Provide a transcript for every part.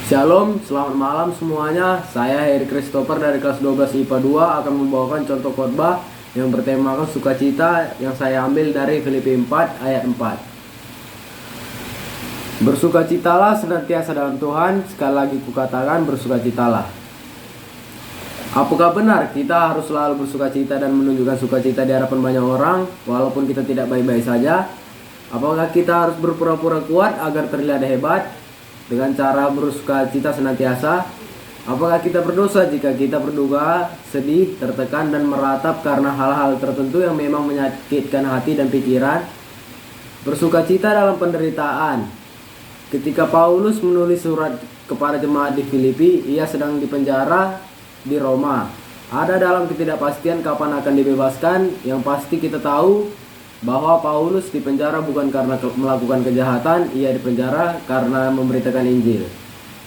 Shalom, selamat malam semuanya. Saya Heri Christopher dari kelas 12 IPA 2 akan membawakan contoh khotbah yang bertemakan sukacita yang saya ambil dari Filipi 4 ayat 4. Bersukacitalah senantiasa dalam Tuhan, sekali lagi kukatakan bersukacitalah. Apakah benar kita harus selalu bersukacita dan menunjukkan sukacita di hadapan banyak orang walaupun kita tidak baik-baik saja? Apakah kita harus berpura-pura kuat agar terlihat hebat dengan cara bersukacita senantiasa? Apakah kita berdosa jika kita berduka, sedih, tertekan, dan meratap karena hal-hal tertentu yang memang menyakitkan hati dan pikiran? Bersukacita dalam penderitaan. Ketika Paulus menulis surat kepada jemaat di Filipi, ia sedang dipenjara di Roma. Ada dalam ketidakpastian kapan akan dibebaskan. Yang pasti kita tahu bahwa Paulus dipenjara bukan karena melakukan kejahatan, ia dipenjara karena memberitakan Injil,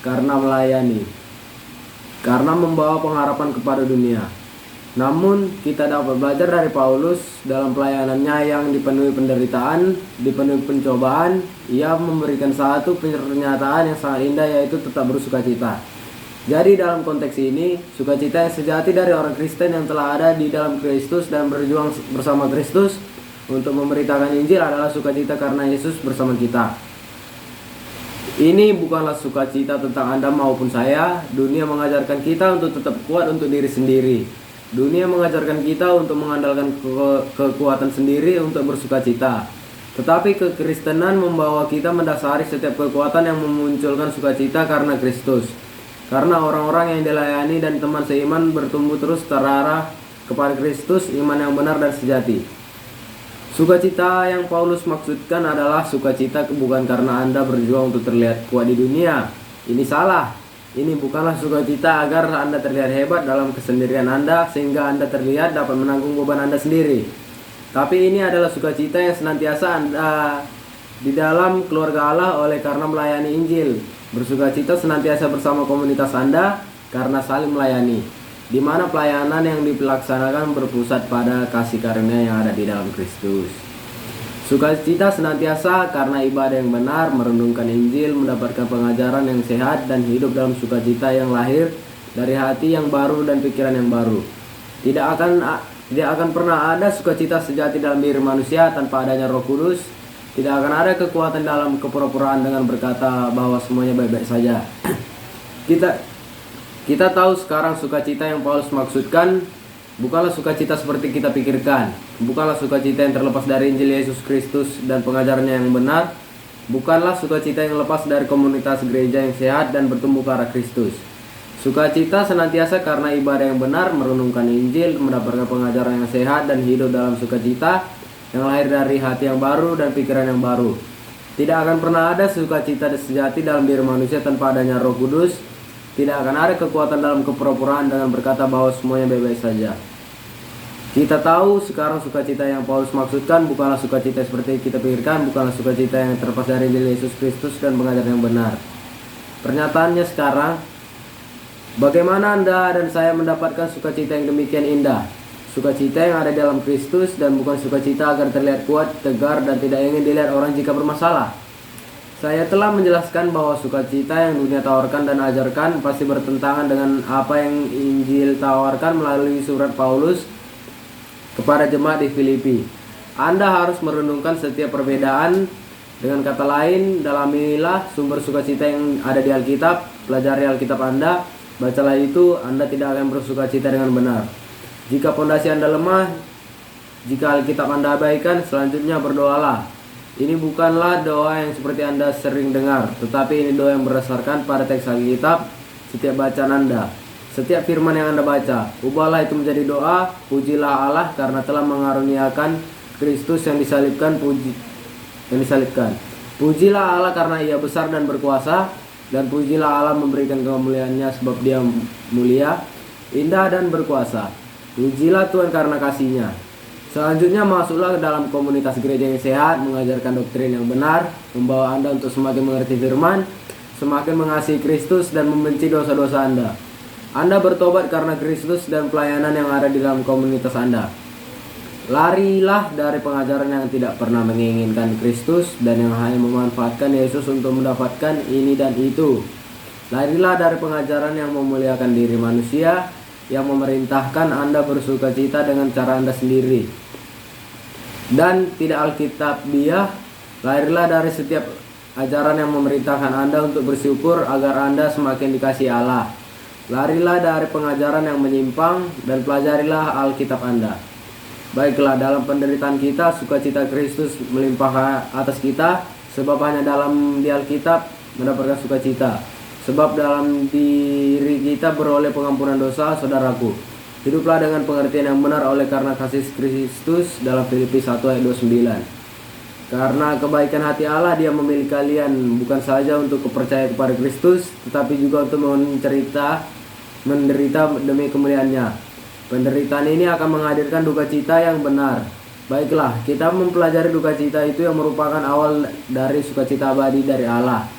karena melayani, karena membawa pengharapan kepada dunia. Namun kita dapat belajar dari Paulus dalam pelayanannya yang dipenuhi penderitaan, dipenuhi pencobaan. Ia memberikan satu pernyataan yang sangat indah, yaitu tetap bersukacita. Jadi dalam konteks ini, sukacita yang sejati dari orang Kristen yang telah ada di dalam Kristus dan berjuang bersama Kristus untuk memberitakan Injil adalah sukacita karena Yesus bersama kita. Ini bukanlah sukacita tentang Anda maupun saya. Dunia mengajarkan kita untuk tetap kuat untuk diri sendiri. Dunia mengajarkan kita untuk mengandalkan kekuatan sendiri untuk bersukacita. Tetapi kekristenan membawa kita mendasari setiap kekuatan yang memunculkan sukacita karena Kristus. Karena orang-orang yang dilayani dan teman seiman bertumbuh terus terarah kepada Kristus, iman yang benar dan sejati. Sukacita yang Paulus maksudkan adalah sukacita bukan karena Anda berjuang untuk terlihat kuat di dunia. Ini salah. Ini bukanlah sukacita agar Anda terlihat hebat dalam kesendirian Anda sehingga Anda terlihat dapat menanggung beban Anda sendiri. Tapi ini adalah sukacita yang senantiasa Anda di dalam keluarga Allah oleh karena melayani Injil. Bersukacita senantiasa bersama komunitas Anda karena saling melayani, di mana pelayanan yang dilaksanakan berpusat pada kasih karunia yang ada di dalam Kristus. Sukacita senantiasa karena ibadah yang benar, merenungkan Injil, mendapatkan pengajaran yang sehat, dan hidup dalam sukacita yang lahir dari hati yang baru dan pikiran yang baru. Tidak akan pernah ada sukacita sejati dalam diri manusia tanpa adanya Roh Kudus. Tidak akan ada kekuatan dalam kepura-puraan dengan berkata bahwa semuanya baik-baik saja. Kita tahu sekarang sukacita yang Paulus maksudkan bukanlah sukacita seperti kita pikirkan. Bukanlah sukacita yang terlepas dari Injil Yesus Kristus dan pengajarannya yang benar. Bukanlah sukacita yang lepas dari komunitas gereja yang sehat dan bertumbuh ke arah Kristus. Sukacita senantiasa karena ibadah yang benar, merenungkan Injil, mendapatkan pengajaran yang sehat, dan hidup dalam sukacita yang lahir dari hati yang baru dan pikiran yang baru. Tidak akan pernah ada sukacita sejati dalam diri manusia tanpa adanya Roh Kudus. Tidak akan ada kekuatan dalam kepura-puraan dengan berkata bahwa semuanya baik-baik saja. Kita tahu sekarang sukacita yang Paulus maksudkan bukanlah sukacita seperti kita pikirkan, bukanlah sukacita yang terlepas dari Injil Yesus Kristus dan pengajaran yang benar. Pernyataannya sekarang, bagaimana Anda dan saya mendapatkan sukacita yang demikian indah? Sukacita yang ada dalam Kristus dan bukan sukacita agar terlihat kuat, tegar, dan tidak ingin dilihat orang jika bermasalah. Saya telah menjelaskan bahwa sukacita yang dunia tawarkan dan ajarkan pasti bertentangan dengan apa yang Injil tawarkan melalui surat Paulus kepada jemaat di Filipi. Anda harus merenungkan setiap perbedaan. Dengan kata lain, dalamilah sumber sukacita yang ada di Alkitab, pelajari Alkitab Anda, bacalah itu, Anda tidak akan bersukacita dengan benar. Jika fondasi Anda lemah, jika Alkitab Anda abaikan, selanjutnya berdoalah. Ini bukanlah doa yang seperti Anda sering dengar, tetapi ini doa yang berdasarkan pada teks Alkitab. Setiap bacaan Anda, setiap firman yang Anda baca, ubahlah itu menjadi doa. Pujilah Allah karena telah mengaruniakan Kristus yang disalibkan. Pujilah Allah karena Ia besar dan berkuasa, dan pujilah Allah memberikan kemuliaannya sebab Dia mulia, indah dan berkuasa. Pujilah Tuhan karena kasih-Nya. Selanjutnya masuklah ke dalam komunitas gereja yang sehat, mengajarkan doktrin yang benar, membawa Anda untuk semakin mengerti firman, semakin mengasihi Kristus dan membenci dosa-dosa Anda. Anda bertobat karena Kristus dan pelayanan yang ada di dalam komunitas Anda. Larilah dari pengajaran yang tidak pernah menginginkan Kristus dan yang hanya memanfaatkan Yesus untuk mendapatkan ini dan itu. Larilah dari pengajaran yang memuliakan diri manusia, yang memerintahkan Anda bersukacita dengan cara Anda sendiri dan tidak alkitabiah. Larilah dari setiap ajaran yang memerintahkan Anda untuk bersyukur agar Anda semakin dikasihi Allah. Larilah dari pengajaran yang menyimpang dan pelajarilah Alkitab Anda. Baiklah, dalam penderitaan kita sukacita Kristus melimpah atas kita, sebab hanya dalam di Alkitab mendapatkan sukacita. Sebab dalam diri kita beroleh pengampunan dosa, saudaraku. Hiduplah dengan pengertian yang benar oleh karena kasih Kristus, dalam Filipi 1 ayat 29. Karena kebaikan hati Allah Dia memilih kalian bukan saja untuk percaya kepada Kristus, tetapi juga untuk menderita demi kemuliaan-Nya. Penderitaan ini akan menghadirkan duka cita yang benar. Baiklah, kita mempelajari duka cita itu yang merupakan awal dari sukacita abadi dari Allah.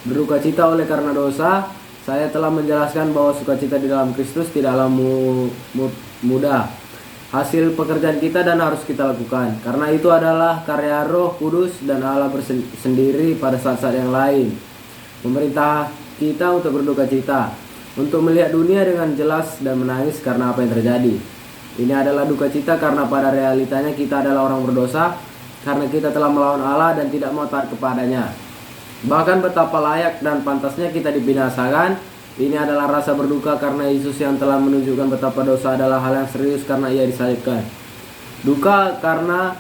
Berduka cita oleh karena dosa. Saya telah menjelaskan bahwa sukacita di dalam Kristus tidaklah mudah hasil pekerjaan kita dan harus kita lakukan, karena itu adalah karya Roh Kudus dan Allah sendiri pada saat-saat yang lain memerintah kita untuk berduka cita, untuk melihat dunia dengan jelas dan menangis karena apa yang terjadi. Ini adalah duka cita karena pada realitanya kita adalah orang berdosa, karena kita telah melawan Allah dan tidak mau taat kepadanya. Bahkan betapa layak dan pantasnya kita dibinasakan. Ini adalah rasa berduka karena Yesus yang telah menunjukkan betapa dosa adalah hal yang serius karena Ia disalibkan. Duka karena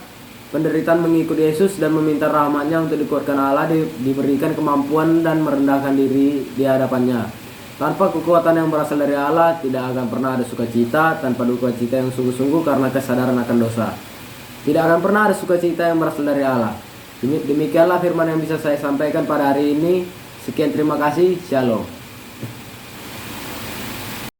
penderitaan mengikut Yesus dan meminta rahmat-Nya untuk dikuatkan Allah, diberikan kemampuan dan merendahkan diri di hadapan-Nya. Tanpa kekuatan yang berasal dari Allah, tidak akan pernah ada sukacita. Tanpa duka cita yang sungguh-sungguh karena kesadaran akan dosa, tidak akan pernah ada sukacita yang berasal dari Allah. Demikianlah firman yang bisa saya sampaikan pada hari ini. Sekian, terima kasih. Shalom.